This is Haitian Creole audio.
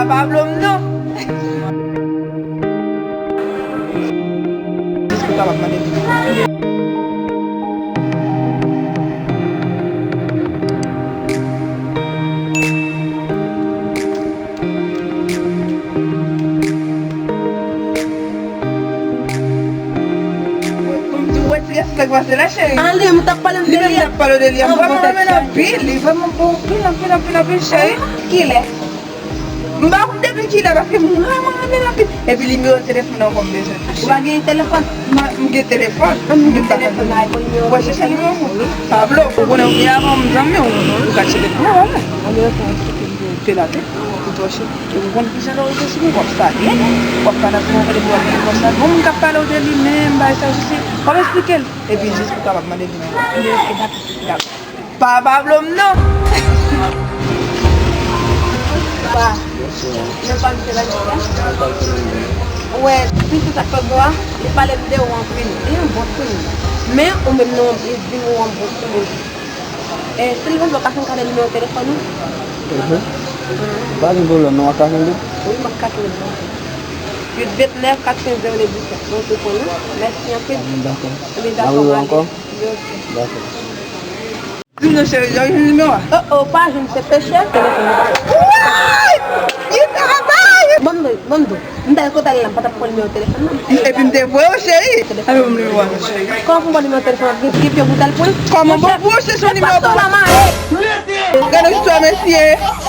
Pablo, no. Disculpa, mamá. Ali, mo tak palang Hindi na palo dali. Ang mga na pili. Pila siya. Kile. Mbak akong dapat sila kasi mga natin. Eh, bili mo yung telepono ko mbesa. Bagi yung telepon. Mga telepon. Ang telepon na iPhone nyo. Wasa sa lima mo. Pablo, kung na umiya mo, mzami mo. Kasi dito mo, wala. Ano yung tilate? Ito siya. Kung kisa raw ito siya, wapsa. Wapsa na mo kali buwan. Wapsa. Kung kapalo dali memba ito siya. Kung explikel. Eh, business ko kapag manili mo. Pablo, no. Ba? Napag sila niya? Ouais, puis tout à fait droit, il fallait me dire où on prend. Et on boit tout. Mais on me demande, il dit où on boit tout. Et si on va passer un numéro de téléphone, Pas de boulot, non, attends, oui, ma carte de téléphone. 829 415 17. Donc, c'est pour nous. Merci un peu. D'accord. Oui, Ah oui, d'accord. encore allez. D'accord. Tu ne sais pas, il numéro. Oh, pas, je ne sais pas cher. Bando. Ndai ko talang patapol mo telephone. Eh, pinte fue o sei. Ay, mo numéro ano sei. Como mo mo telephone? Give you budal pon. Como você só numéro. Pastor mama. Gano sua monsieur.